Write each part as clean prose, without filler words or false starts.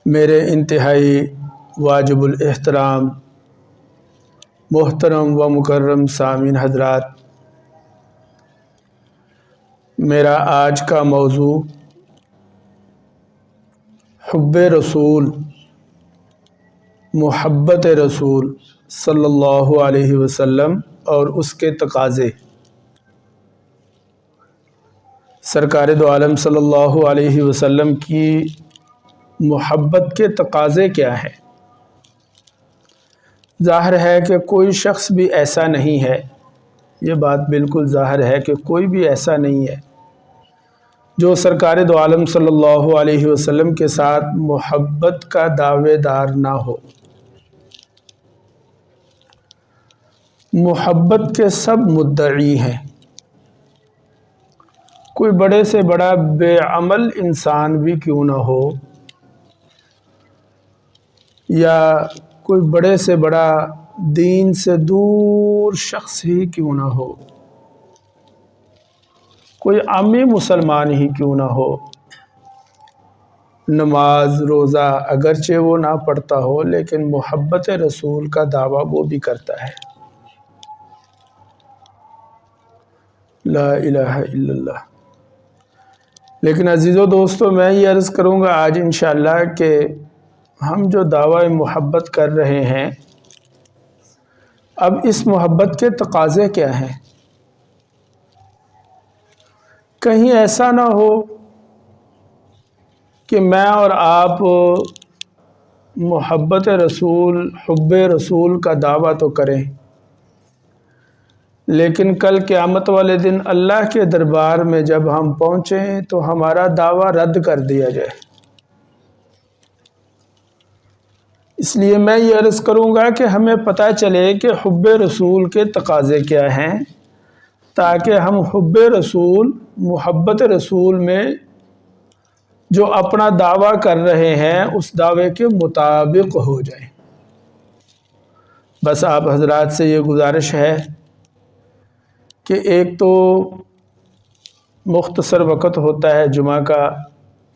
میرے انتہائی واجب الاحترام محترم و مکرم سامعین حضرات، میرا آج کا موضوع حب رسول، محبت رسول صلی اللہ علیہ وسلم اور اس کے تقاضے۔ سرکار دو عالم صلی اللہ علیہ وسلم کی محبت کے تقاضے کیا ہیں؟ ظاہر ہے کہ کوئی شخص بھی ایسا نہیں ہے، یہ بات بالکل ظاہر ہے کہ کوئی بھی ایسا نہیں ہے جو سرکار دو عالم صلی اللہ علیہ وسلم کے ساتھ محبت کا دعوے دار نہ ہو۔ محبت کے سب مدعی ہیں، کوئی بڑے سے بڑا بے عمل انسان بھی کیوں نہ ہو، یا کوئی بڑے سے بڑا دین سے دور شخص ہی کیوں نہ ہو، کوئی عامی مسلمان ہی کیوں نہ ہو، نماز روزہ اگرچہ وہ نہ پڑھتا ہو لیکن محبت رسول کا دعویٰ وہ بھی کرتا ہے۔ لا الہ الا اللہ۔ لیکن عزیزو دوستو، میں یہ عرض کروں گا آج انشاءاللہ کہ ہم جو دعویٰ محبت کر رہے ہیں، اب اس محبت کے تقاضے کیا ہیں؟ کہیں ایسا نہ ہو کہ میں اور آپ محبت رسول، حب رسول کا دعویٰ تو کریں، لیکن کل قیامت والے دن اللہ کے دربار میں جب ہم پہنچیں تو ہمارا دعویٰ رد کر دیا جائے۔ اس لیے میں یہ عرض کروں گا کہ ہمیں پتہ چلے کہ حب رسول کے تقاضے کیا ہیں، تاکہ ہم حب رسول، محبت رسول میں جو اپنا دعویٰ کر رہے ہیں اس دعوے کے مطابق ہو جائیں۔ بس آپ حضرات سے یہ گزارش ہے کہ ایک تو مختصر وقت ہوتا ہے جمعہ کا،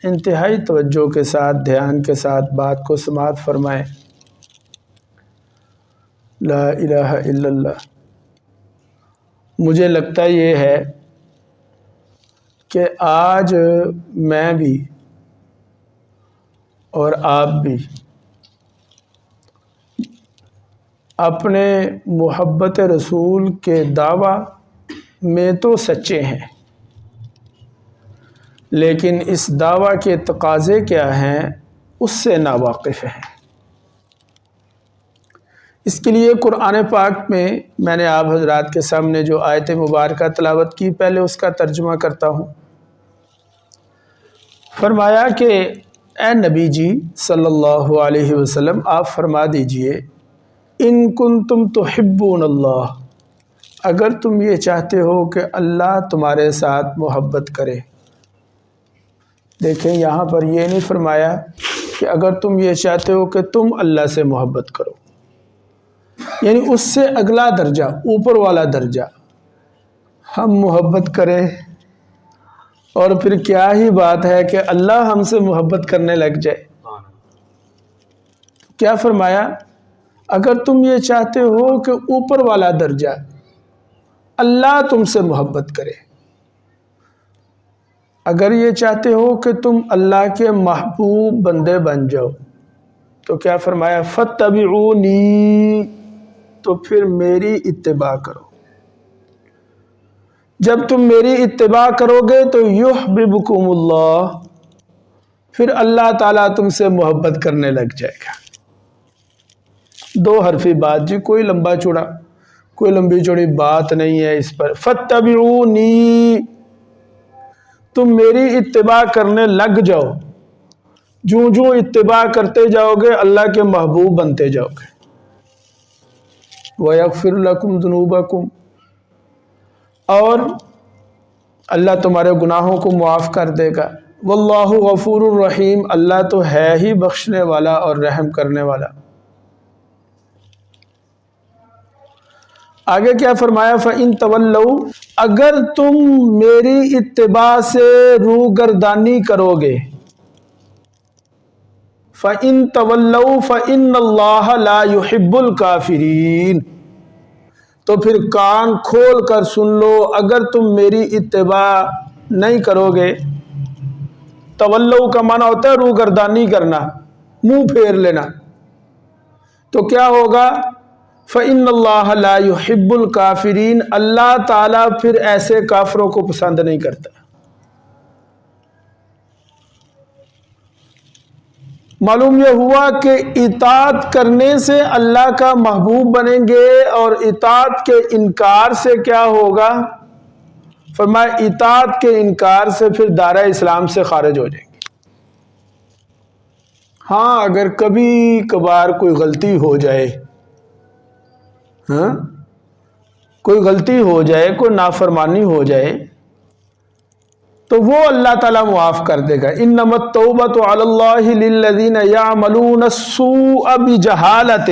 انتہائی توجہ کے ساتھ، دھیان کے ساتھ بات کو سماعت فرمائیں۔ لا الہ الا اللہ۔ مجھے لگتا یہ ہے کہ آج میں بھی اور آپ بھی اپنے محبت رسول کے دعویٰ میں تو سچے ہیں، لیکن اس دعویٰ کے تقاضے کیا ہیں اس سے ناواقف ہیں۔ اس کے لیے قرآن پاک میں نے آپ حضرات کے سامنے جو آیت مبارکہ تلاوت کی، پہلے اس کا ترجمہ کرتا ہوں۔ فرمایا کہ اے نبی جی صلی اللہ علیہ وسلم، آپ فرما دیجئے ان کنتم تحبون اللہ، اگر تم یہ چاہتے ہو کہ اللہ تمہارے ساتھ محبت کرے۔ دیکھیں یہاں پر یہ نہیں فرمایا کہ اگر تم یہ چاہتے ہو کہ تم اللہ سے محبت کرو، یعنی اس سے اگلا درجہ، اوپر والا درجہ، ہم محبت کریں اور پھر کیا ہی بات ہے کہ اللہ ہم سے محبت کرنے لگ جائے۔ کیا فرمایا؟ اگر تم یہ چاہتے ہو کہ اوپر والا درجہ اللہ تم سے محبت کرے، اگر یہ چاہتے ہو کہ تم اللہ کے محبوب بندے بن جاؤ، تو کیا فرمایا؟ فَاتَّبِعُونِی، تو پھر میری اتباع کرو۔ جب تم میری اتباع کرو گے تو یحببکم اللہ، پھر اللہ تعالیٰ تم سے محبت کرنے لگ جائے گا۔ دو حرفی بات جی، کوئی لمبی چوڑی بات نہیں ہے اس پر۔ فَاتَّبِعُونِی، تم میری اتباع کرنے لگ جاؤ، جو اتباع کرتے جاؤ گے اللہ کے محبوب بنتے جاؤ گے۔ وَيَغْفِرْ لَكُمْ ذُنُوبَكُمْ، اور اللہ تمہارے گناہوں کو معاف کر دے گا۔ واللہ غفور الرحیم، اللہ تو ہے ہی بخشنے والا اور رحم کرنے والا۔ آگے کیا فرمایا؟ فَإِن تَوَلَّوْا، اگر تم میری اتباع سے روگردانی کرو گے، فَإِن تَوَلَّوْا فَإِنَّ اللَّهَ لَا يُحِبُّ الْكَافِرِينَ۔ تو پھر کان کھول کر سن لو، اگر تم میری اتباع نہیں کرو گے، تولو کا معنی ہوتا ہے روگردانی کرنا، منہ پھیر لینا، تو کیا ہوگا؟ فَإِنَّ اللَّهَ لَا يُحِبُّ الْكَافِرِينَ، اللہ تعالیٰ پھر ایسے کافروں کو پسند نہیں کرتا۔ معلوم یہ ہوا کہ اطاعت کرنے سے اللہ کا محبوب بنیں گے، اور اطاعت کے انکار سے کیا ہوگا؟ فرمایا اطاعت کے انکار سے پھر دائرہ اسلام سے خارج ہو جائیں گے۔ ہاں اگر کبھی کبھار کوئی غلطی ہو جائے، کوئی غلطی ہو جائے، کوئی نافرمانی ہو جائے، تو وہ اللہ تعالیٰ معاف کر دے گا۔ انما التوبۃ علی اللہ للذین یعملون السوء بجہالۃ،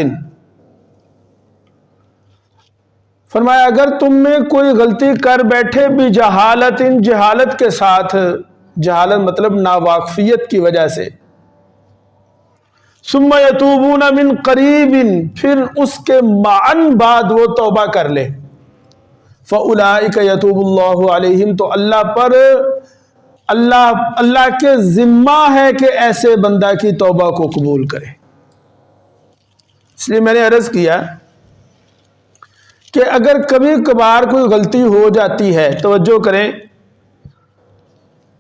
فرمایا اگر تم میں کوئی غلطی کر بیٹھے بجہالۃ، جہالت کے ساتھ، جہالت مطلب ناواقفیت کی وجہ سے، ثم یتوبون من قریب، پھر اس کے معاً بعد وہ توبہ کر لے، فَأُولَئِكَ يَتُوبُ اللَّهُ عَلَيْهِمْ، تو اللہ کے ذمہ ہے کہ ایسے بندہ کی توبہ کو قبول کرے۔ اس لیے میں نے عرض کیا کہ اگر کبھی کبھار کوئی غلطی ہو جاتی ہے، توجہ کریں،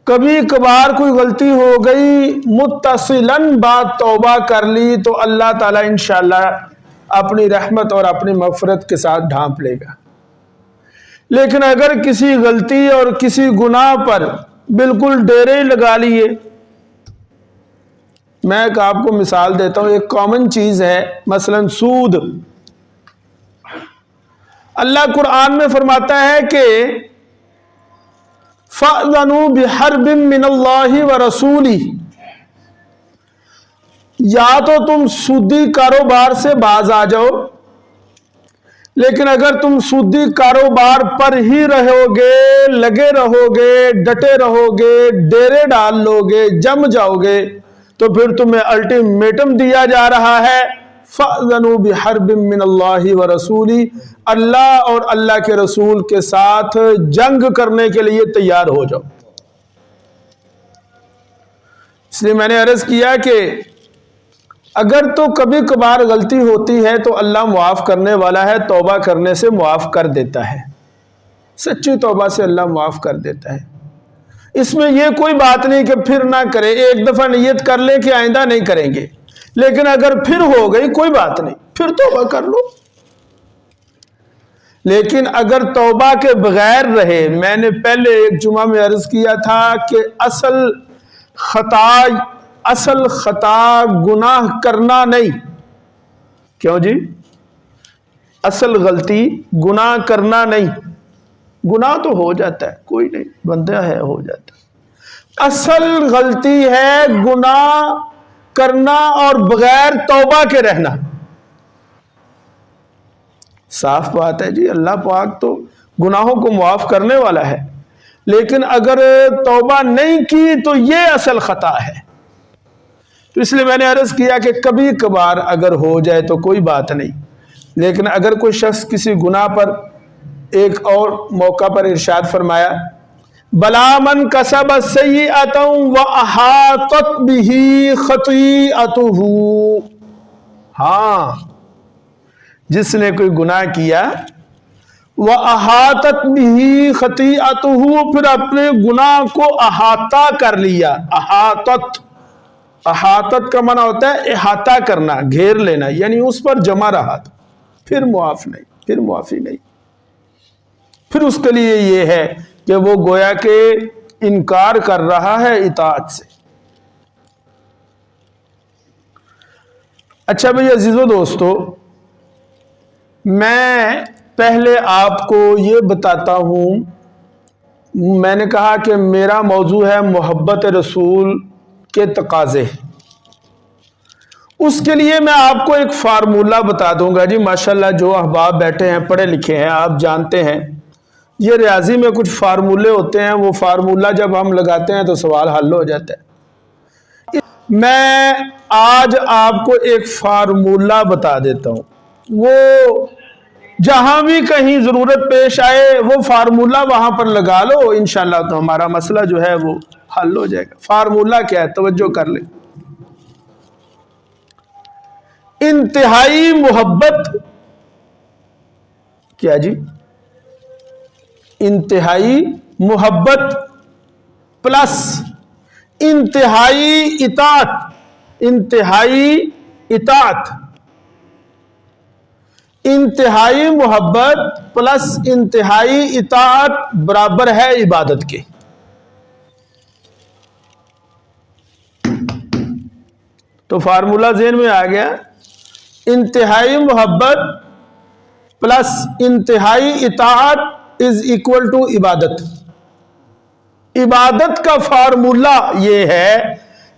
کبھی کبھار کوئی غلطی ہو گئی، متصلاً بعد توبہ کر لی، تو اللہ تعالیٰ انشاءاللہ اپنی رحمت اور اپنی مغفرت کے ساتھ ڈھانپ لے گا۔ لیکن اگر کسی غلطی اور کسی گناہ پر بالکل ڈیرے لگا لیے، میں ایک آپ کو مثال دیتا ہوں، ایک کامن چیز ہے، مثلا سود۔ اللہ قرآن میں فرماتا ہے کہ فَأْذَنُوا بِحَرْبٍ مِّنَ اللَّهِ وَرَسُولِهِ، یا تو تم سودی کاروبار سے باز آ جاؤ، لیکن اگر تم سودی کاروبار پر ہی رہو گے، لگے رہو گے، ڈٹے رہو گے، ڈیرے ڈال لو گے، جم جاؤ گے، تو پھر تمہیں الٹیمیٹم دیا جا رہا ہے، فَأْذَنُوا بِحَرْبٍ مِّنَ اللَّهِ وَرَسُولِهِ، اللہ اور اللہ کے رسول کے ساتھ جنگ کرنے کے لیے تیار ہو جاؤ۔ اس لیے میں نے عرض کیا کہ اگر تو کبھی کبھار غلطی ہوتی ہے تو اللہ معاف کرنے والا ہے، توبہ کرنے سے معاف کر دیتا ہے، سچی توبہ سے اللہ معاف کر دیتا ہے۔ اس میں یہ کوئی بات نہیں کہ پھر نہ کرے، ایک دفعہ نیت کر لے کہ آئندہ نہیں کریں گے، لیکن اگر پھر ہو گئی کوئی بات نہیں، پھر توبہ کر لو۔ لیکن اگر توبہ کے بغیر رہے، میں نے پہلے ایک جمعہ میں عرض کیا تھا کہ اصل خطا گناہ کرنا نہیں، کیوں جی؟ اصل غلطی گناہ کرنا نہیں، گناہ تو ہو جاتا ہے، کوئی نہیں، بندہ ہے، ہو جاتا ہے۔ اصل غلطی ہے گناہ کرنا اور بغیر توبہ کے رہنا۔ صاف بات ہے جی، اللہ پاک تو گناہوں کو معاف کرنے والا ہے، لیکن اگر توبہ نہیں کی تو یہ اصل خطا ہے۔ تو اس لیے میں نے عرض کیا کہ کبھی کبھار اگر ہو جائے تو کوئی بات نہیں، لیکن اگر کوئی شخص کسی گناہ پر، ایک اور موقع پر ارشاد فرمایا بلا من کسب سیئۃ واحاطت بہ خطیئتہ، ہاں جس نے کوئی گناہ کیا، وَأَحَاطَتْ بِهِ خَطِيئَتُهُ، پھر اپنے گناہ کو احاطہ کر لیا۔ احاطت کا معنی ہوتا ہے احاطہ کرنا، گھیر لینا، یعنی اس پر جمع رہا تھا، پھر معاف نہیں، پھر معافی نہیں، پھر اس کے لیے یہ ہے کہ وہ گویا کہ انکار کر رہا ہے اطاعت سے۔ اچھا بھئی عزیزو دوستو، میں پہلے آپ کو یہ بتاتا ہوں، میں نے کہا کہ میرا موضوع ہے محبت رسول کے تقاضے۔ اس کے لیے میں آپ کو ایک فارمولہ بتا دوں گا جی، ماشاءاللہ جو احباب بیٹھے ہیں، پڑھے لکھے ہیں، آپ جانتے ہیں یہ ریاضی میں کچھ فارمولے ہوتے ہیں، وہ فارمولہ جب ہم لگاتے ہیں تو سوال حل ہو جاتا ہے۔ میں آج آپ کو ایک فارمولہ بتا دیتا ہوں، وہ جہاں بھی کہیں ضرورت پیش آئے وہ فارمولہ وہاں پر لگا لو، انشاءاللہ تو ہمارا مسئلہ جو ہے وہ حل ہو جائے گا۔ فارمولہ کیا ہے؟ توجہ کر لیں۔ انتہائی محبت کیا جی؟ انتہائی محبت پلس انتہائی اطاعت، انتہائی اطاعت، انتہائی محبت پلس انتہائی اطاعت برابر ہے عبادت کے۔ تو فارمولہ ذہن میں آ گیا، انتہائی محبت پلس انتہائی اطاعت از اکول ٹو عبادت۔ عبادت کا فارمولہ یہ ہے،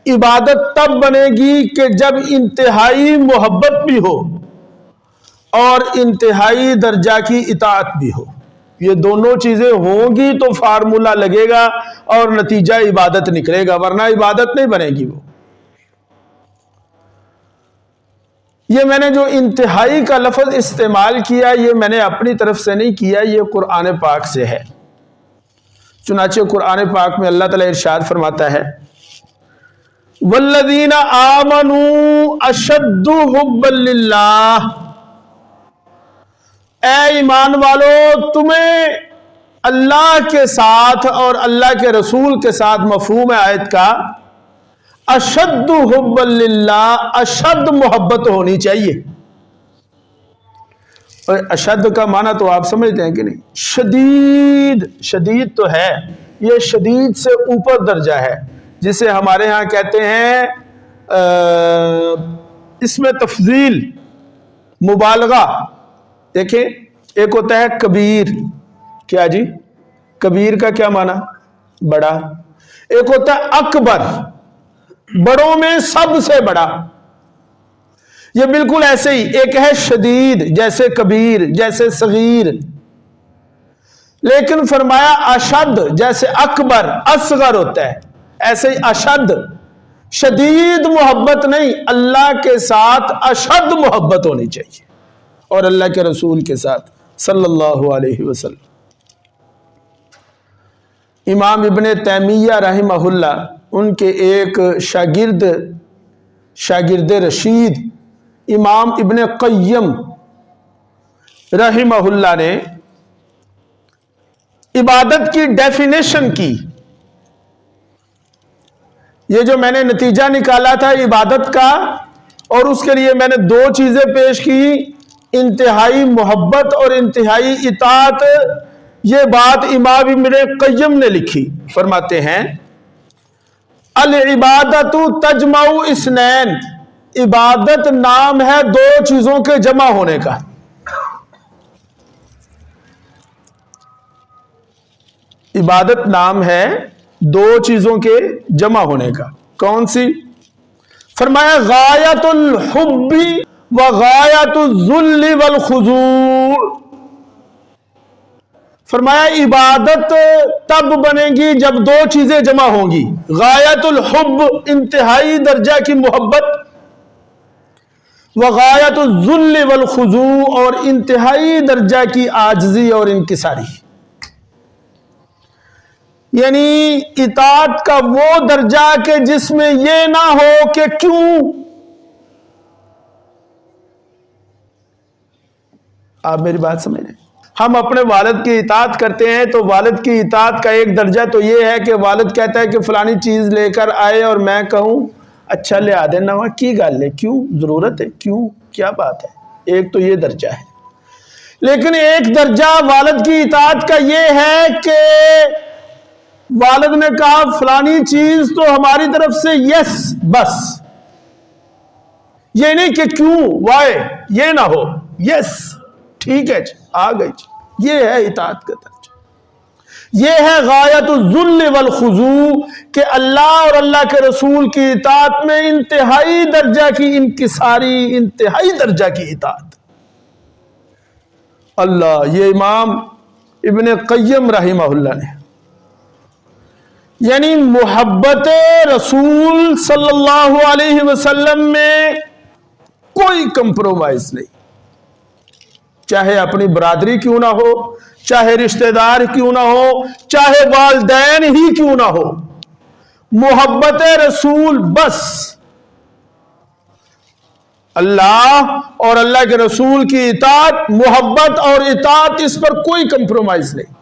عبادت تب بنے گی کہ جب انتہائی محبت بھی ہو اور انتہائی درجہ کی اطاعت بھی ہو۔ یہ دونوں چیزیں ہوں گی تو فارمولہ لگے گا اور نتیجہ عبادت نکلے گا، ورنہ عبادت نہیں بنے گی۔ وہ یہ میں نے جو انتہائی کا لفظ استعمال کیا یہ میں نے اپنی طرف سے نہیں کیا، یہ قرآن پاک سے ہے۔ چنانچہ قرآن پاک میں اللہ تعالیٰ ارشاد فرماتا ہے، وَالَّذِينَ آمَنُوا أَشَدُّ حُبًّا لِلَّهِ، اے ایمان والو تمہیں اللہ کے ساتھ اور اللہ کے رسول کے ساتھ مفہوم آیت کا اشد حب للہ، اشد محبت ہونی چاہیے۔ اور اشد کا معنی تو آپ سمجھتے ہیں کہ نہیں؟ شدید، شدید تو ہے، یہ شدید سے اوپر درجہ ہے، جسے ہمارے ہاں کہتے ہیں اس میں تفضیل، مبالغہ۔ دیکھیں، ایک ہوتا ہے کبیر، کیا جی؟ کبیر کا کیا معنی؟ بڑا۔ ایک ہوتا ہے اکبر، بڑوں میں سب سے بڑا۔ یہ بالکل ایسے ہی ایک ہے شدید، جیسے کبیر، جیسے صغیر، لیکن فرمایا اشد، جیسے اکبر اصغر ہوتا ہے، ایسے ہی اشد، شدید محبت نہیں، اللہ کے ساتھ اشد محبت ہونی چاہیے، اور اللہ کے رسول کے ساتھ صلی اللہ علیہ وسلم۔ امام ابن تیمیہ رحمہ اللہ، ان کے ایک شاگرد رشید امام ابن قیم رحمہ اللہ نے عبادت کی ڈیفینیشن کی۔ یہ جو میں نے نتیجہ نکالا تھا عبادت کا، اور اس کے لیے میں نے دو چیزیں پیش کی، انتہائی محبت اور انتہائی اطاعت۔ یہ بات امام ابن قیم نے لکھی، فرماتے ہیں العبادت تجمع اثنین، عبادت نام ہے دو چیزوں کے جمع ہونے کا۔ عبادت نام ہے دو چیزوں کے جمع ہونے کا۔ کون سی؟ فرمایا غایت الحب و غایت الذل والخضوع۔ فرمایا عبادت تب بنے گی جب دو چیزیں جمع ہوں گی، غایت الحب، انتہائی درجہ کی محبت، وغایت الذل والخضوع، اور انتہائی درجہ کی عاجزی اور انکساری۔ یعنی اطاعت کا وہ درجہ کہ جس میں یہ نہ ہو کہ کیوں۔ آپ میری بات سمجھ رہے ہیں؟ ہم اپنے والد کی اطاعت کرتے ہیں تو والد کی اطاعت کا ایک درجہ تو یہ ہے کہ والد کہتا ہے کہ فلانی چیز لے کر آئے اور میں کہوں اچھا لے آ دینا، وہاں کی گل ہے، کیوں ضرورت ہے، کیوں کیا بات ہے۔ ایک تو یہ درجہ ہے، لیکن ایک درجہ والد کی اطاعت کا یہ ہے کہ والد نے کہا فلانی چیز تو ہماری طرف سے یس، بس، یہ نہیں کہ کیوں، وائے، یہ نہ ہو، یس ٹھیک ہے آ گئی، یہ ہے اطاعت کا درجہ۔ یہ ہے غایت الذل والخضوع، کہ اللہ اور اللہ کے رسول کی اطاعت میں انتہائی درجہ کی انکساری، انتہائی درجہ کی اطاعت۔ اللہ، یہ امام ابن قیم رحمہ اللہ نے یعنی محبت رسول صلی اللہ علیہ وسلم میں کوئی کمپرومائز نہیں، چاہے اپنی برادری کیوں نہ ہو، چاہے رشتہ دار کیوں نہ ہو، چاہے والدین ہی کیوں نہ ہو، محبت رسول بس، اللہ اور اللہ کے رسول کی اطاعت، محبت اور اطاعت، اس پر کوئی کمپرومائز نہیں۔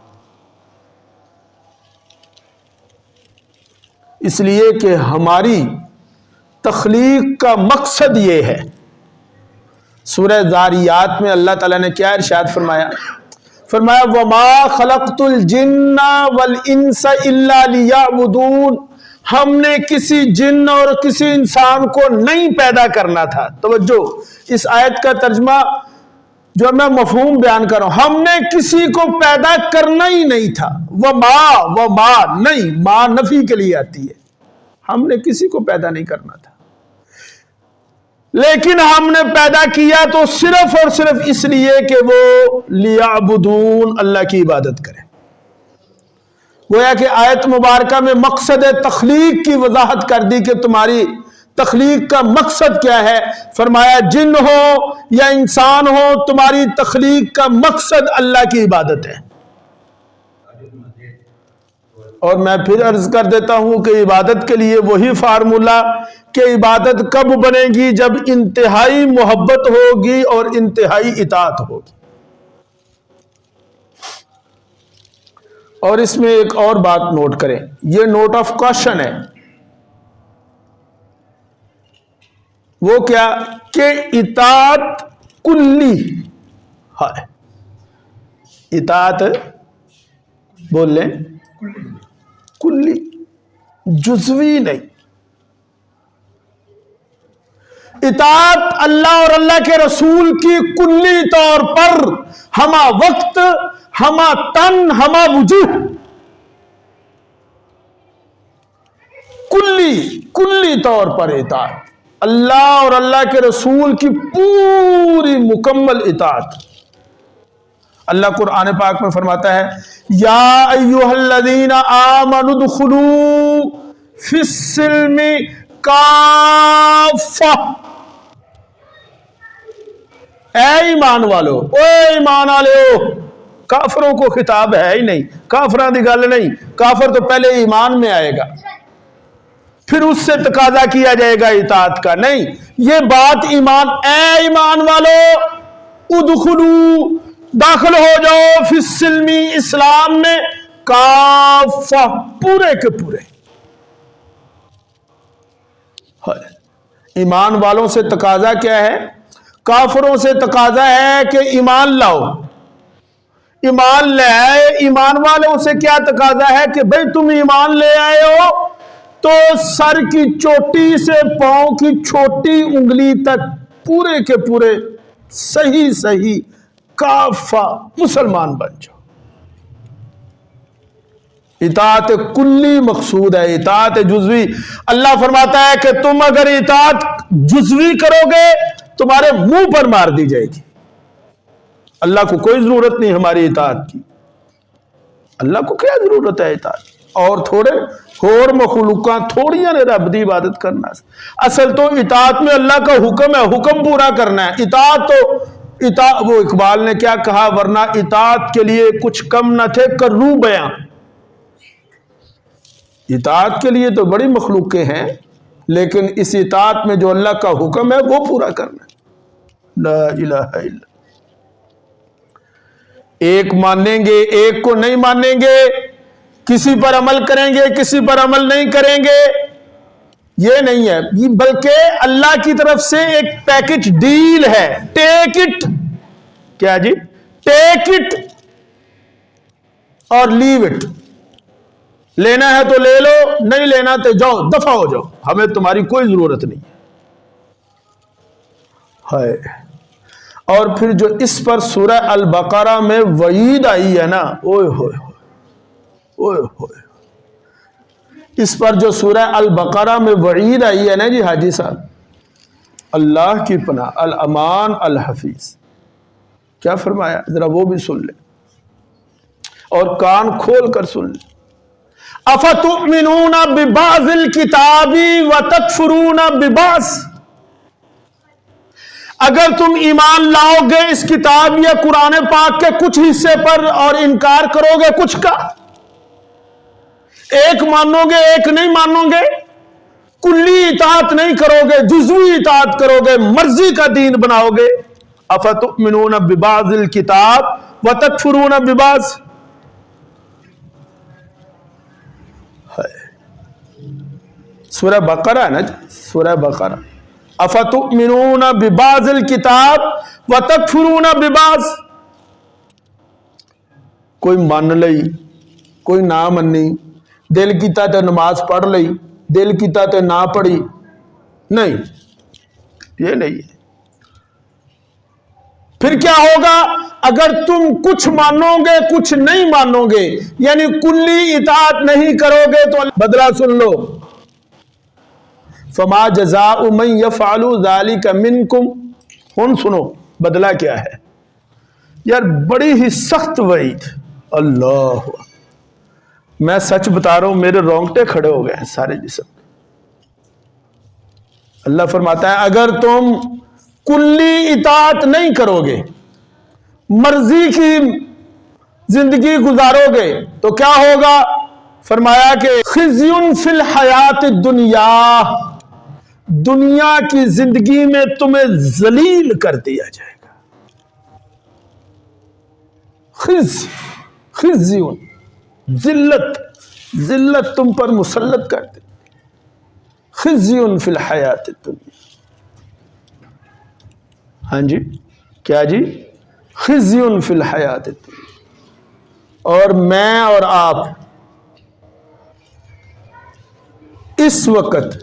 اس لیے کہ ہماری تخلیق کا مقصد یہ ہے۔ سورہ ذاریات میں اللہ تعالیٰ نے کیا ارشاد فرمایا؟ فرمایا وَمَا خَلَقْتُ الْجِنَّ وَالْإِنسَ إِلَّا لِيَعْبُدُونَ، ہم نے کسی جن اور کسی انسان کو نہیں پیدا کرنا تھا۔ توجہ، اس آیت کا ترجمہ جو میں مفہوم بیان کر رہا ہوں، ہم نے کسی کو پیدا کرنا ہی نہیں تھا۔ وما نہیں، ما نفی کے لیے آتی ہے، ہم نے کسی کو پیدا نہیں کرنا تھا، لیکن ہم نے پیدا کیا تو صرف اور صرف اس لیے کہ وہ لیعبدون، اللہ کی عبادت کریں۔ گویا کہ آیت مبارکہ میں مقصد تخلیق کی وضاحت کر دی کہ تمہاری تخلیق کا مقصد کیا ہے۔ فرمایا جن ہو یا انسان ہو، تمہاری تخلیق کا مقصد اللہ کی عبادت ہے۔ اور میں پھر عرض کر دیتا ہوں کہ عبادت کے لیے وہی فارمولا کہ عبادت کب بنے گی؟ جب انتہائی محبت ہوگی اور انتہائی اطاعت ہوگی۔ اور اس میں ایک اور بات نوٹ کریں، یہ نوٹ آف کوشن ہے، وہ کیا کہ اطاعت کلی ہے، اطاعت بول لیں کلی، جزوی نہیں۔ اطاعت اللہ اور اللہ کے رسول کی کلی طور پر، ہما وقت، ہما تن، ہما وجوہ، کلی طور پر اطاعت، اللہ اور اللہ کے رسول کی پوری مکمل اطاعت۔ اللہ قرآن پاک میں فرماتا ہے یا ایھا الذین آمنوا ادخلوا فی السلم کافہ، اے ایمان والو، اے ایمان والو، کافروں کو خطاب ہے ہی نہیں، کافراں دی گل نہیں، کافر تو پہلے ایمان میں آئے گا، پھر اس سے تقاضا کیا جائے گا اطاعت کا، نہیں، یہ بات ایمان، اے ایمان والو ادخلوا، داخل ہو جاؤ، فی السلم، اسلام میں، کافہ، پورے کے پورے۔ ایمان والوں سے تقاضا کیا ہے؟ کافروں سے تقاضا ہے کہ ایمان لاؤ، ایمان لے آئے۔ ایمان والوں سے کیا تقاضا ہے کہ بھئی تم ایمان لے آئے ہو تو سر کی چوٹی سے پاؤں کی چھوٹی انگلی تک پورے کے پورے صحیح کافہ مسلمان بن جاؤ۔ اطاعت کلی مقصود ہے، اطاعت جزوی، اللہ فرماتا ہے کہ تم اگر اطاعت جزوی کرو گے تمہارے منہ پر مار دی جائے گی۔ اللہ کو کوئی ضرورت نہیں ہماری اطاعت کی، اللہ کو کیا ضرورت ہے اطاعت؟ اور تھوڑے اور مخلوقاں تھوڑیاں نے رب دی عبادت کرنا، اصل تو اطاعت میں اللہ کا حکم ہے، حکم پورا کرنا ہے۔ اطاعت تو وہ اقبال نے کیا کہا، ورنہ اطاعت کے لیے کچھ کم نہ تھے کروں بیاں۔ اطاعت کے لیے تو بڑی مخلوقیں ہیں، لیکن اس اطاعت میں جو اللہ کا حکم ہے وہ پورا کرنا ہے۔ لا الہ الا، ایک مانیں گے ایک کو نہیں مانیں گے، کسی پر عمل کریں گے کسی پر عمل نہیں کریں گے، یہ نہیں ہے، بلکہ اللہ کی طرف سے ایک پیکج ڈیل ہے، ٹیک اٹ، کیا جی؟ ٹیک اٹ اور لیو اٹ، لینا ہے تو لے لو، نہیں لینا تو جاؤ، دفع ہو جاؤ، ہمیں تمہاری کوئی ضرورت نہیں ہے۔ اور پھر جو اس پر سورہ البقرہ میں وعید آئی ہے نا، اوئے ہوئے اوئے ہوئے، اس پر جو سورہ البقرہ میں وعید آئی ہے نا جی حاجی صاحب، اللہ کی پناہ، الامان الحفیظ، کیا فرمایا؟ ذرا وہ بھی سن لیں اور کان کھول کر سن لیں۔ افتؤمنون ببعض الکتاب وتکفرون ببعض، اگر تم ایمان لاؤ گے اس کتاب یا قرآن پاک کے کچھ حصے پر اور انکار کرو گے کچھ کا، ایک مانو گے ایک نہیں مانو گے، کلی اطاعت نہیں کرو گے، جزوی اطاعت کرو گے، مرضی کا دین بناؤ گے. افتؤمنون ببعض الکتاب وتکفرون ببعض. سورہ بقرہ ہے نا، سورہ بقرہ. افتؤمنون ببعض الکتاب وتکفرون ببعض. کوئی مان لئی کوئی نہ منی، دل کیتا تے نماز پڑھ لئی، دل کیتا تے نہ پڑھی، نہیں، یہ نہیں ہے. پھر کیا ہوگا؟ اگر تم کچھ مانو گے کچھ نہیں مانو گے، یعنی کلی اطاعت نہیں کرو گے تو بدلہ سن لو. فما جزاء من یفعل ذلک منکم. ہن سنو بدلہ کیا ہے. یار بڑی ہی سخت وعید. اللہ، میں سچ بتا رہا ہوں، میرے رونگٹے کھڑے ہو گئے ہیں سارے جسم. اللہ فرماتا ہے اگر تم کلی اطاعت نہیں کرو گے، مرضی کی زندگی گزارو گے تو کیا ہوگا؟ فرمایا کہ خزی فی الحیات الدنیا، دنیا کی زندگی میں تمہیں ذلیل کر دیا جائے گا. خزی، ذلت تم پر مسلط کر دے. خزی فی الحیات الدنیا. ہاں جی، کیا جی؟ خزی فی الحیات الدنیا. اور میں اور آپ اس وقت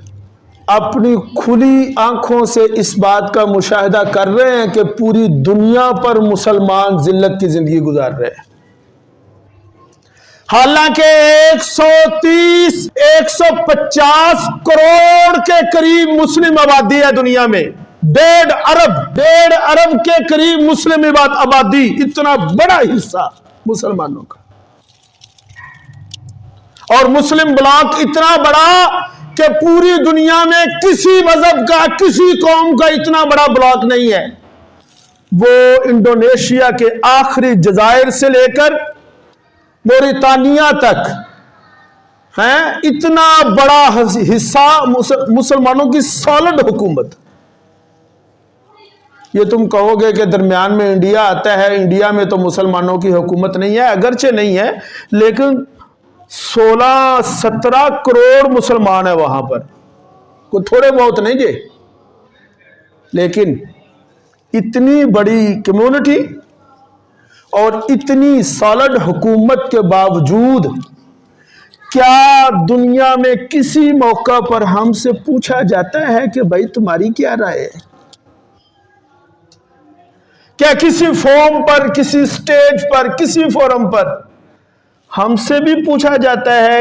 اپنی کھلی آنکھوں سے اس بات کا مشاہدہ کر رہے ہیں کہ پوری دنیا پر مسلمان ذلت کی زندگی گزار رہے ہیں. حالانکہ 130 150 کروڑ کے قریب مسلم آبادی ہے دنیا میں. 1.5 ارب کے قریب مسلم آبادی، اتنا بڑا حصہ مسلمانوں کا. اور مسلم بلاک اتنا بڑا کہ پوری دنیا میں کسی مذہب کا کسی قوم کا اتنا بڑا بلاک نہیں ہے. وہ انڈونیشیا کے آخری جزائر سے لے کر موریتانیہ تک ہیں، اتنا بڑا حصہ مسلمانوں کی سالڈ حکومت. یہ تم کہو گے کہ درمیان میں انڈیا آتا ہے، انڈیا میں تو مسلمانوں کی حکومت نہیں ہے. اگرچہ نہیں ہے، لیکن 16-17 کروڑ مسلمان ہیں وہاں پر، کوئی تھوڑے بہت نہیں جے. لیکن اتنی بڑی کمیونٹی اور اتنی سالڈ حکومت کے باوجود کیا دنیا میں کسی موقع پر ہم سے پوچھا جاتا ہے کہ بھائی تمہاری کیا رائے ہے؟ کیا کسی فورم پر، کسی سٹیج پر، کسی فورم پر ہم سے بھی پوچھا جاتا ہے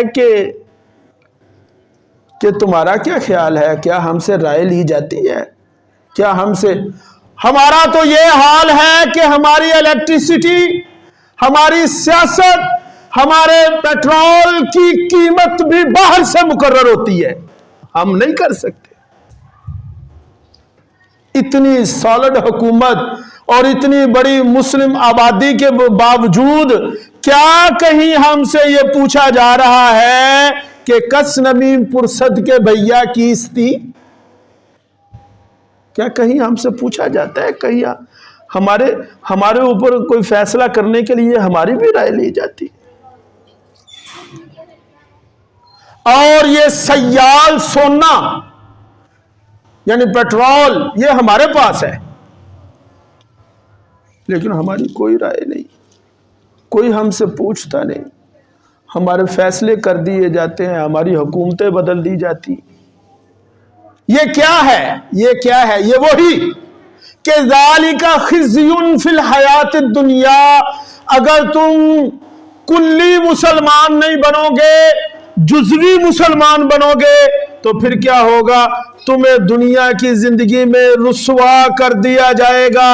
کہ تمہارا کیا خیال ہے؟ کیا ہم سے رائے لی جاتی ہے؟ کیا ہم سے؟ ہمارا تو یہ حال ہے کہ ہماری الیکٹریسٹی، ہماری سیاست، ہمارے پیٹرول کی قیمت بھی باہر سے مقرر ہوتی ہے. ہم نہیں کر سکتے. اتنی سالڈ حکومت اور اتنی بڑی مسلم آبادی کے باوجود کیا کہیں ہم سے یہ پوچھا جا رہا ہے کہ کس نمیم پرسد کے بھیا کیستی؟ کیا کہیں ہم سے پوچھا جاتا ہے؟ کہیں ہمارے اوپر کوئی فیصلہ کرنے کے لیے ہماری بھی رائے لی جاتی؟ اور یہ سیال سونا یعنی پیٹرول یہ ہمارے پاس ہے، لیکن ہماری کوئی رائے نہیں، کوئی ہم سے پوچھتا نہیں. ہمارے فیصلے کر دیے جاتے ہیں، ہماری حکومتیں بدل دی جاتی. یہ کیا ہے؟ یہ کیا ہے؟ یہ وہی کہ ذالک خزی فی الحیات الدنیا. اگر تم کلی مسلمان نہیں بنو گے، جزوی مسلمان بنو گے تو پھر کیا ہوگا؟ تمہیں دنیا کی زندگی میں رسوا کر دیا جائے گا.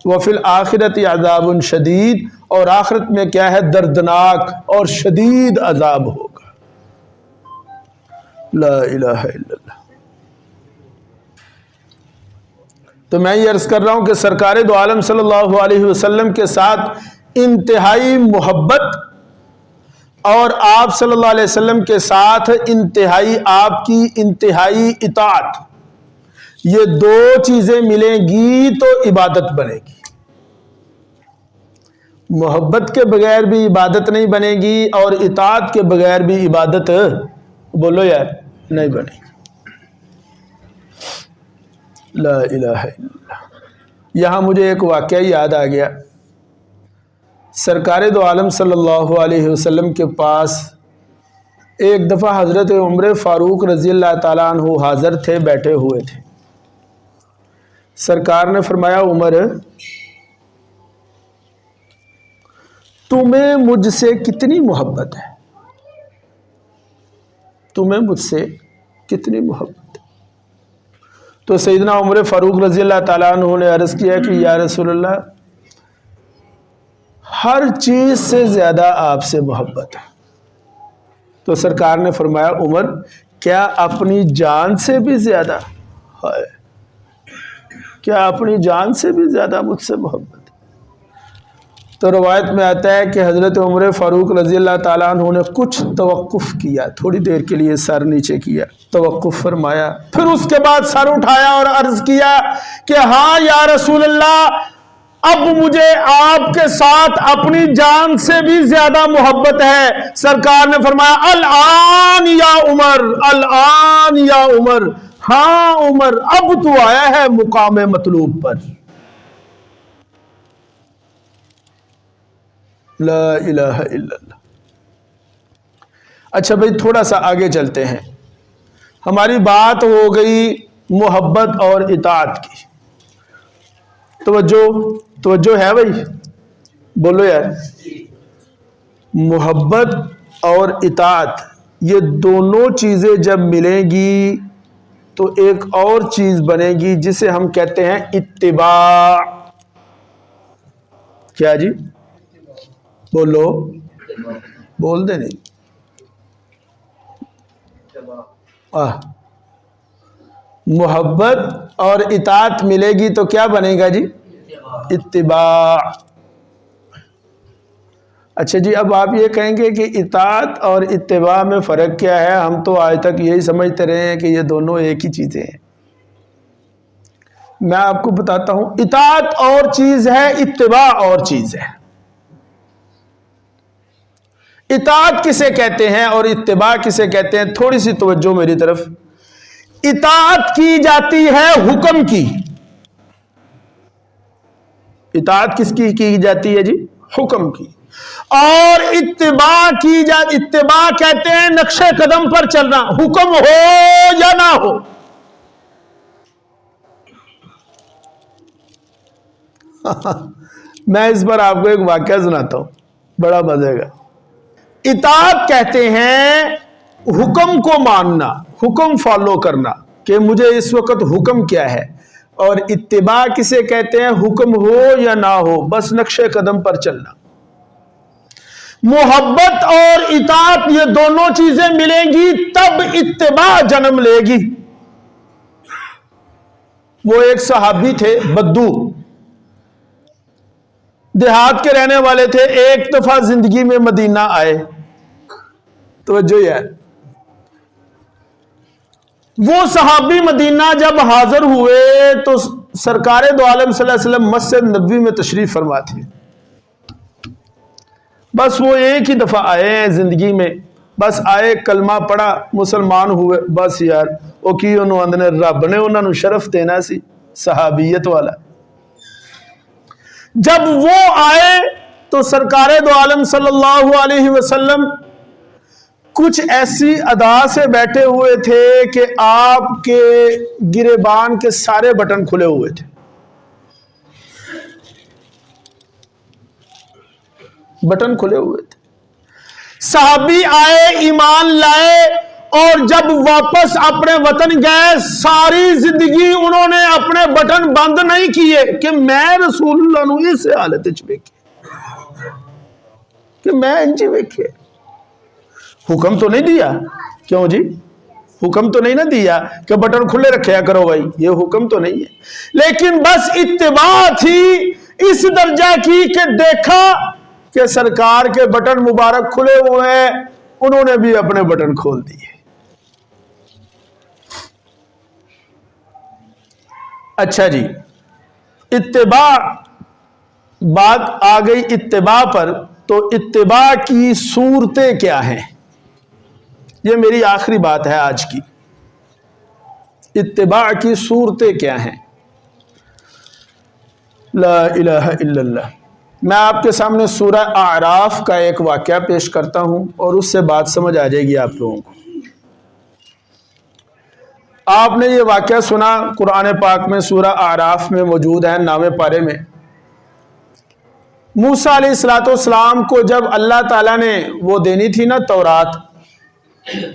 وفی الآخرۃ عذاب شدید، اور آخرت میں کیا ہے؟ دردناک اور شدید عذاب ہوگا۔ لا الہ الا اللہ۔ تو میں یہ عرض کر رہا ہوں کہ سرکار دو عالم صلی اللہ علیہ وسلم کے ساتھ انتہائی محبت اور آپ صلی اللہ علیہ وسلم کے ساتھ آپ کی انتہائی اطاعت، یہ دو چیزیں ملیں گی تو عبادت بنے گی۔ محبت کے بغیر بھی عبادت نہیں بنے گی اور اطاعت کے بغیر بھی عبادت، بولو یار، نہیں بنے گی۔ لا الہ الا اللہ۔ یہاں مجھے ایک واقعہ یاد آ گیا۔ سرکار دو عالم صلی اللہ علیہ وسلم کے پاس ایک دفعہ حضرت عمر فاروق رضی اللہ تعالیٰ عنہ حاضر تھے، بیٹھے ہوئے تھے۔ سرکار نے فرمایا، عمر، تمہیں مجھ سے کتنی محبت ہے؟ تمہیں مجھ سے کتنی محبت ہے؟ تو سیدنا عمر فاروق رضی اللہ تعالیٰ عنہ نے عرض کیا کہ یا رسول اللہ، ہر چیز سے زیادہ آپ سے محبت ہے۔ تو سرکار نے فرمایا، عمر، کیا اپنی جان سے بھی زیادہ ہے؟ کیا اپنی جان سے بھی زیادہ مجھ سے محبت ہے؟ تو روایت میں آتا ہے کہ حضرت عمر فاروق رضی اللہ تعالیٰ عنہ نے کچھ توقف کیا، تھوڑی دیر کے لیے سر نیچے کیا، توقف فرمایا، پھر اس کے بعد سر اٹھایا اور عرض کیا کہ ہاں یا رسول اللہ، اب مجھے آپ کے ساتھ اپنی جان سے بھی زیادہ محبت ہے۔ سرکار نے فرمایا، الآن یا عمر، الآن یا عمر، ہاں عمر، اب تو آیا ہے مقام مطلوب پر۔ لا الہ الا اللہ۔ اچھا بھائی، تھوڑا سا آگے چلتے ہیں۔ ہماری بات ہو گئی محبت اور اطاعت کی۔ توجہ ہے بھائی، بولو یار۔ محبت اور اطاعت، یہ دونوں چیزیں جب ملیں گی تو ایک اور چیز بنے گی جسے ہم کہتے ہیں اتباع۔ کیا جی؟ بولو، بول دے نہیں۔ محبت اور اطاعت ملے گی تو کیا بنے گا جی؟ اتباع۔ اچھا جی، اب آپ یہ کہیں گے کہ اطاعت اور اتباع میں فرق کیا ہے؟ ہم تو آج تک یہی سمجھتے رہے ہیں کہ یہ دونوں ایک ہی چیزیں ہیں۔ میں آپ کو بتاتا ہوں، اطاعت اور چیز ہے، اتباع اور چیز ہے۔ اطاعت کسے کہتے ہیں اور اتباع کسے کہتے ہیں؟ تھوڑی سی توجہ میری طرف۔ اطاعت کی جاتی ہے حکم کی۔ اطاعت کس کی جاتی ہے جی؟ حکم کی۔ اور اتباع کہتے ہیں نقش قدم پر چلنا، حکم ہو یا نہ ہو۔ میں اس پر آپ کو ایک واقعہ سناتا ہوں، بڑا مزے گا۔ اطاعت کہتے ہیں حکم کو ماننا، حکم فالو کرنا کہ مجھے اس وقت حکم کیا ہے۔ اور اتباع کسے کہتے ہیں؟ حکم ہو یا نہ ہو، بس نقش قدم پر چلنا۔ محبت اور اطاعت، یہ دونوں چیزیں ملیں گی تب اتباع جنم لے گی۔ وہ ایک صحابی تھے، بدو، دیہات کے رہنے والے تھے، ایک دفعہ زندگی میں مدینہ آئے۔ توجہ یار، وہ صحابی مدینہ جب حاضر ہوئے تو سرکار دو عالم صلی اللہ علیہ وسلم مسجد نبوی میں تشریف فرما تھے۔ بس وہ ایک ہی دفعہ آئے ہیں زندگی میں، بس آئے، کلمہ پڑھا، مسلمان ہوئے، بس یار وہ کی انہوں نے رب نے انہوں نے شرف دینا سی صحابیت والا۔ جب وہ آئے تو سرکار دو عالم صلی اللہ علیہ وسلم کچھ ایسی ادا سے بیٹھے ہوئے تھے کہ آپ کے گریبان کے سارے بٹن کھلے ہوئے تھے، بٹن کھلے ہوئے تھے۔ صحابی آئے، ایمان لائے، اور جب واپس اپنے وطن گئے، ساری زندگی انہوں نے اپنے بٹن بند نہیں کیے کہ میں رسول اللہ نو اس حالت وچ ویکھیا۔ کہ میں انجی ویکھے حکم تو نہیں دیا. کیوں جی؟ حکم تو نہیں نہ دیا کہ بٹن کھلے رکھیا کرو بھائی، یہ حکم تو نہیں ہے. لیکن بس اتباع تھی اس درجہ کی کہ دیکھا کہ سرکار کے بٹن مبارک کھلے ہوئے ہیں، انہوں نے بھی اپنے بٹن کھول دیے. اچھا جی، اتباع، بات آ گئی اتباع پر، تو اتباع کی صورتیں کیا ہیں؟ یہ میری آخری بات ہے آج کی. اتباع کی صورتیں کیا ہیں؟ لا الہ الا اللہ. میں آپ کے سامنے سورہ اعراف کا ایک واقعہ پیش کرتا ہوں اور اس سے بات سمجھ آ جائے گی آپ لوگوں کو. آپ نے یہ واقعہ سنا، قرآن پاک میں سورہ اعراف میں موجود ہے 9ویں پارے میں. موسیٰ علیہ السلام کو جب اللہ تعالیٰ نے وہ دینی تھی نا تورات،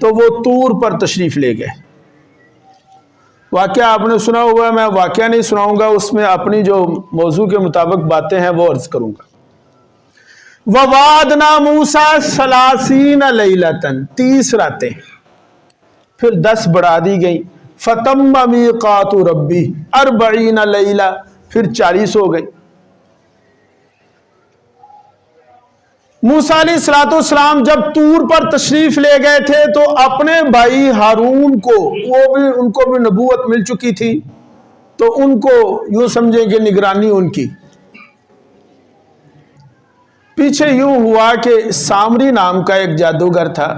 تو وہ طور پر تشریف لے گئے. واقعہ آپ نے سنا ہوا ہے، میں واقعہ نہیں سناؤں گا، اس میں اپنی جو موضوع کے مطابق باتیں ہیں وہ عرض کروں گا. وَوَعَدْنَا مُوسَىٰ 30 لَيْلَةً، 30 راتیں، پھر 10 بڑھا دی گئی. فَتَمَّ مِيقَاتُ رَبِّهِ 40 لَيْلَةً، پھر 40 ہو گئی. موسیٰ علیہ السلام جب طور پر تشریف لے گئے تھے تو اپنے بھائی ہارون کو، ان کو بھی نبوت مل چکی تھی، تو ان کو یوں سمجھیں کہ نگرانی ان کی. پیچھے یوں ہوا کہ سامری نام کا ایک جادوگر تھا،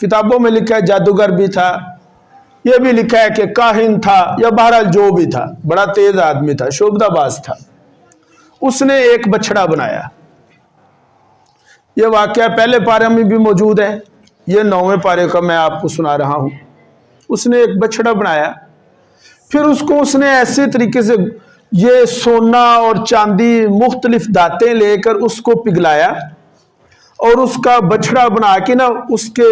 کتابوں میں لکھا ہے جادوگر بھی تھا، یہ بھی لکھا ہے کہ کاہن تھا، یا بہرحال جو بھی تھا، بڑا تیز آدمی تھا، شعبدہ باز تھا. اس نے ایک بچڑا بنایا. یہ واقعہ پہلے پارے میں بھی موجود ہے، یہ 9ویں پارے کا میں آپ کو سنا رہا ہوں. اس نے ایک بچڑا بنایا، پھر اس نے ایسے طریقے سے یہ سونا اور چاندی مختلف دھاتیں لے کر اس کو پگھلایا، اور اس کا بچڑا بنا کے نا اس کے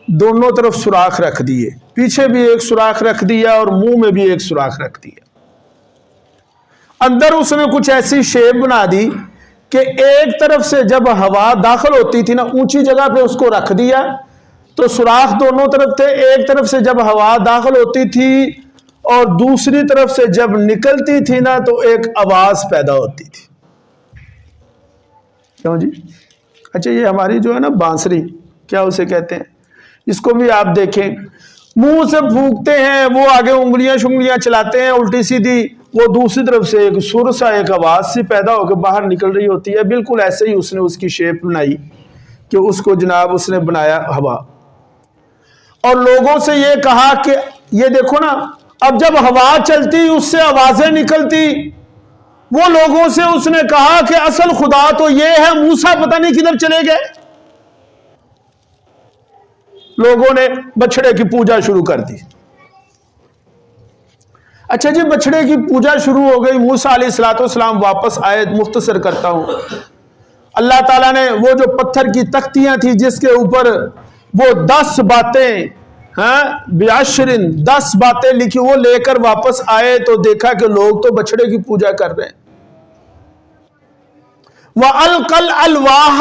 دونوں طرف سوراخ رکھ دیے، پیچھے بھی ایک سوراخ رکھ دیا اور منہ میں بھی ایک سوراخ رکھ دیا. اندر اس نے کچھ ایسی شیپ بنا دی کہ ایک طرف سے جب ہوا داخل ہوتی تھی نا، اونچی جگہ پہ اس کو رکھ دیا تو سوراخ دونوں طرف تھے. ایک طرف سے جب ہوا داخل ہوتی تھی اور دوسری طرف سے جب نکلتی تھی نا تو ایک آواز پیدا ہوتی تھی. کیوں جی؟ اچھا، یہ ہماری جو ہے نا بانسری، کیا اسے کہتے ہیں، اس کو بھی آپ دیکھیں، منہ سے پھونکتے ہیں، وہ آگے انگلیاں چلاتے ہیں الٹی سیدھی، وہ دوسری طرف سے ایک سر سا، ایک آواز سی پیدا ہو کے باہر نکل رہی ہوتی ہے. بالکل ایسے ہی اس نے اس کی شیپ بنائی کہ اس کو جناب اس نے بنایا ہوا، اور لوگوں سے یہ کہا کہ یہ دیکھو نا، اب جب ہوا چلتی اس سے آوازیں نکلتی. وہ لوگوں سے اس نے کہا کہ اصل خدا تو یہ ہے، موسیٰ پتہ نہیں کدھر چلے گئے. لوگوں نے بچڑے کی پوجا شروع کر دی. اچھا جی، بچڑے کی پوجا شروع ہو گئی. موسیٰ علیہ السلام واپس آئے. مختصر کرتا ہوں، اللہ تعالیٰ نے وہ جو پتھر کی تختیاں تھی جس کے اوپر وہ 10 باتیں، بیاشرن 10 باتیں لکھی، وہ لے کر واپس آئے تو دیکھا کہ لوگ تو بچڑے کی پوجا کر رہے ہیں. وَأَلْقَى الْأَلْوَاحَ،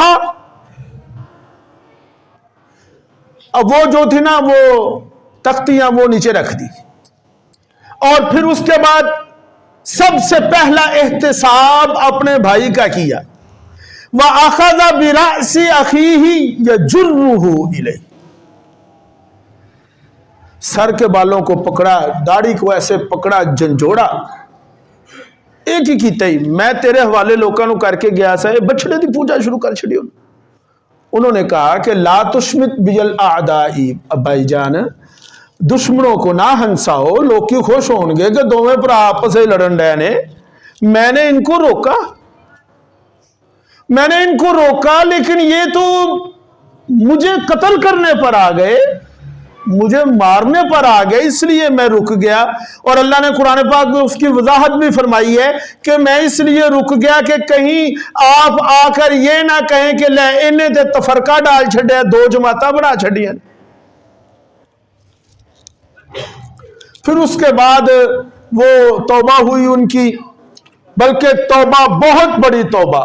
اب وہ جو تھی نا وہ تختیاں وہ نیچے رکھ دی، اور پھر اس کے بعد سب سے پہلا احتساب اپنے بھائی کا کیا. وَأَخَذَ بِرَأْسِ أَخِيهِ يَجُرُّهُ إِلَيْهِ، سر کے بالوں کو پکڑا، داڑھی کو ایسے پکڑا، جھنجھوڑا، ایک ہی کیتا ہی میں تیرے حوالے لوکاں نو کر کے گیا سا، بچڑے دی پوجا شروع کر چھڑی. انہوں نے کہا کہ لا تشمت بیل اعدائی، بھائی جان دشمنوں کو نہ ہنساؤ، لوگ کی خوش ہوں گے کہ دونوں پر آپس ہی لڑن رہے نے. میں نے ان کو روکا، لیکن یہ تو مجھے قتل کرنے پر آ گئے، مجھے مارنے پر آ گئے، اس لیے میں رک گیا. اور اللہ نے قرآن پاک میں اس کی وضاحت بھی فرمائی ہے کہ میں اس لیے رک گیا کہ کہیں آپ آ کر یہ نہ کہیں کہ لے انہیں تے تفرقہ ڈال چھڑیا، 2 جماعتاں بنا چھڑیا. پھر اس کے بعد وہ توبہ ہوئی ان کی، بلکہ توبہ بہت بڑی توبہ.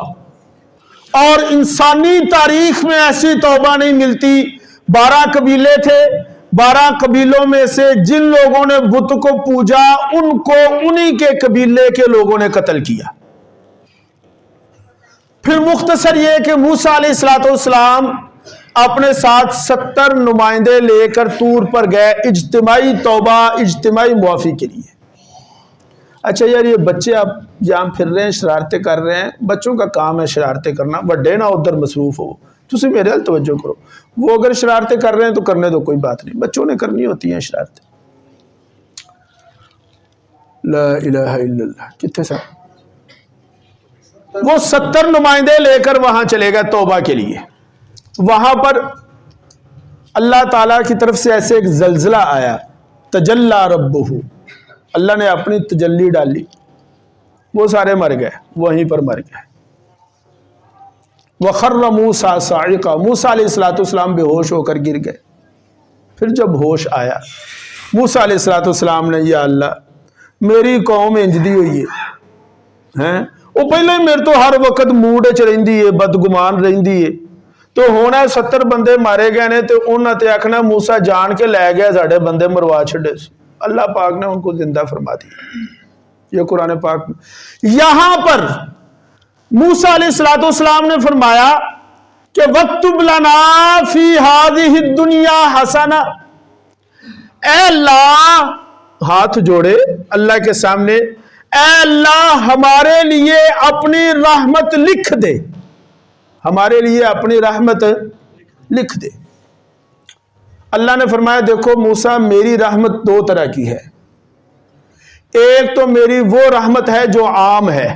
اور انسانی تاریخ میں ایسی توبہ نہیں ملتی. 12 قبیلے تھے، 12 قبیلوں میں سے جن لوگوں نے بت کو پوجا ان کو انہی کے قبیلے کے لوگوں نے قتل کیا. پھر مختصر یہ کہ موسیٰ علیہ السلام اپنے ساتھ 70 نمائندے لے کر طور پر گئے اجتماعی توبہ، اجتماعی معافی کے لیے. اچھا یار، یہ بچے اب جہاں پھر رہے ہیں، شرارتیں کر رہے ہیں، بچوں کا کام ہے شرارتیں کرنا، بڑے نہ ادھر مصروف ہو، تسی میرے حال توجہ کرو. وہ اگر شرارتیں کر رہے ہیں تو کرنے دو، کوئی بات نہیں، بچوں نے کرنی ہوتی ہیں شرارتیں. لا الہ الا اللہ. کتنے سا وہ 70 نمائندے لے کر وہاں چلے گئے توبہ کے لیے. وہاں پر اللہ تعالیٰ کی طرف سے ایسے ایک زلزلہ آیا، تجلی ربہ، اللہ نے اپنی تجلی ڈالی، وہ سارے مر گئے، وہیں پر مر گئے. وَخَرَّ مُوسَىٰ صَاعِقًا، موسیٰ علیہ السلام بے ہوش ہو کر گر گئے. پھر جب ہوش آیا موسیٰ علیہ السلام نے، یا اللہ میری قوم انجدی ہوئی ہے، وہ پہلے میرے تو ہر وقت موڈ چ رہندی ہے، بدگمان رہندی ہے، تو ہونا 70 بندے مارے گئے نے تو انہوں نے آکھنا موسیٰ جان کے لے گیا ساڈے بندے مروا چھڑے. اللہ پاک نے ان کو زندہ فرما دیا. یہ قرآن پاک یہاں پر موسیٰ علیہ السلام نے فرمایا کہ وَاكْتُبْ لَنَا فِي هَذِهِ الدُّنْيَا حَسَنَةً. اے اللہ، ہاتھ جوڑے اللہ کے سامنے، اے اللہ ہمارے لیے اپنی رحمت لکھ دے، ہمارے لیے اپنی رحمت لکھ دے. اللہ نے فرمایا دیکھو موسیٰ، میری رحمت 2 طرح کی ہے. ایک تو میری وہ رحمت ہے جو عام ہے،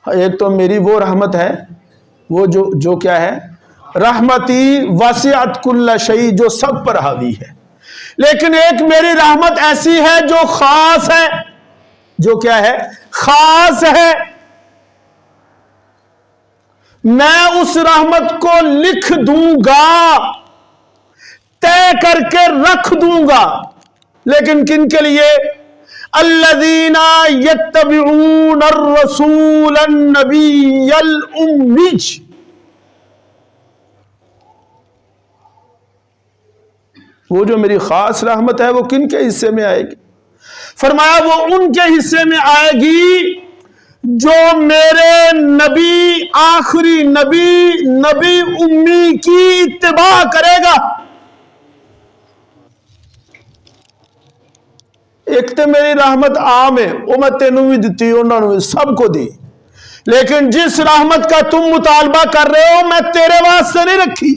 ایک تو میری وہ رحمت ہے وہ جو کیا ہے، رحمتی وسعت کل شیء، جو سب پر حاوی ہے. لیکن ایک میری رحمت ایسی ہے جو خاص ہے، جو کیا ہے، خاص ہے. میں اس رحمت کو لکھ دوں گا، طے کر کے رکھ دوں گا. لیکن کن کے لیے؟ الذین یتبعون الرسول النبی الامی. وہ جو میری خاص رحمت ہے وہ کن کے حصے میں آئے گی؟ فرمایا وہ ان کے حصے میں آئے گی جو میرے نبی، آخری نبی امی کی اتباع کرے گا. ایک تو میری رحمت عام ہے، وہ میں تینوں بھی دیتی، انہوں نے سب کو دی. لیکن جس رحمت کا تم مطالبہ کر رہے ہو میں تیرے واسطے نہیں رکھی،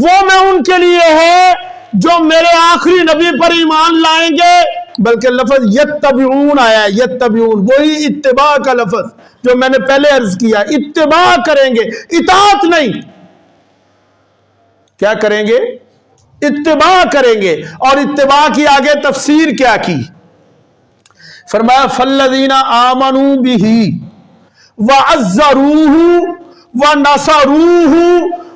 وہ میں ان کے لیے ہے جو میرے آخری نبی پر ایمان لائیں گے. بلکہ لفظ یتبعون آیا ہے، یتبعون وہی اتباع کا لفظ جو میں نے پہلے عرض کیا. اتباع کریں گے، اطاعت نہیں. کیا کریں گے؟ اتباع کریں گے. اور اتباع کی آگے تفسیر کیا کی؟ فرمایا فالذین آمنوا بہ وعزروہ ونصروہ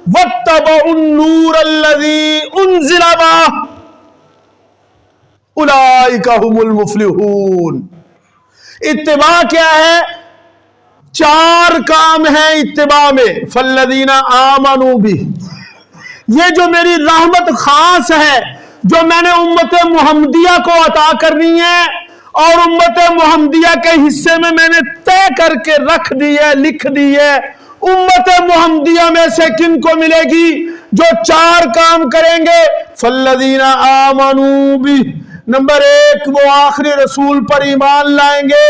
واتبعوا النور الذی انزل معہ اولئک هم المفلحون. اتباع کیا ہے؟ 4 کام ہیں اتباع میں. فالذین آمنوا بہ، یہ جو میری رحمت خاص ہے جو میں نے امت محمدیہ کو عطا کرنی ہے اور امت محمدیہ کے حصے میں نے طے کر کے رکھ دی ہے، لکھ دی ہے. امت محمدیہ میں سے کن کو ملے گی؟ جو 4 کام کریں گے. فالذین آمنوا بہ، نمبر 1 وہ آخری رسول پر ایمان لائیں گے.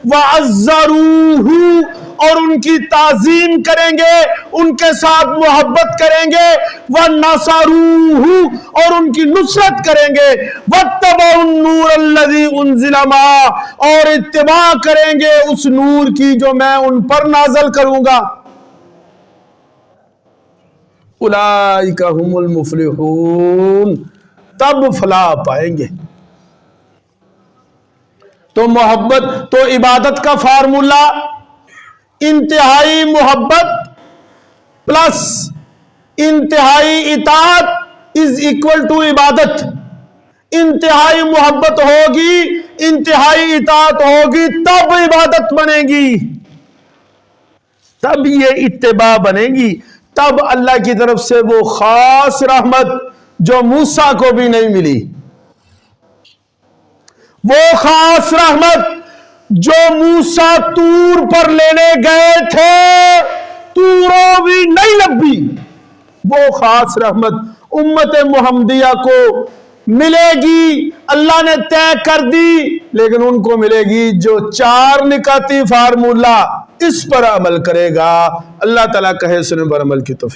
وعزروہ، اور ان کی تعظیم کریں گے، ان کے ساتھ محبت کریں گے. وَنَصَرُوهُ، اور ان کی نصرت کریں گے. وَاتَّبَعُوا النُّورَ الَّذِي أُنزِلَ مَعَهُ، اور اتباع کریں گے اس نور کی جو میں ان پر نازل کروں گا. اولئک هم المفلحون، تب فلاح پائیں گے. تو محبت، تو عبادت کا فارمولہ انتہائی محبت پلس انتہائی اطاعت از اکول ٹو عبادت. انتہائی محبت ہوگی، انتہائی اطاعت ہوگی، تب عبادت بنے گی. تب یہ اتباع بنے گی، تب اللہ کی طرف سے وہ خاص رحمت جو موسیٰ کو بھی نہیں ملی، وہ خاص رحمت جو موسیٰ طور پر لینے گئے تھے، طوروں بھی نہیں لبھی، وہ خاص رحمت امت محمدیہ کو ملے گی، اللہ نے طے کر دی، لیکن ان کو ملے گی جو 4 نکاتی فارمولہ اس پر عمل کرے گا۔ اللہ تعالیٰ کہے سنے پر عمل کی توفیق۔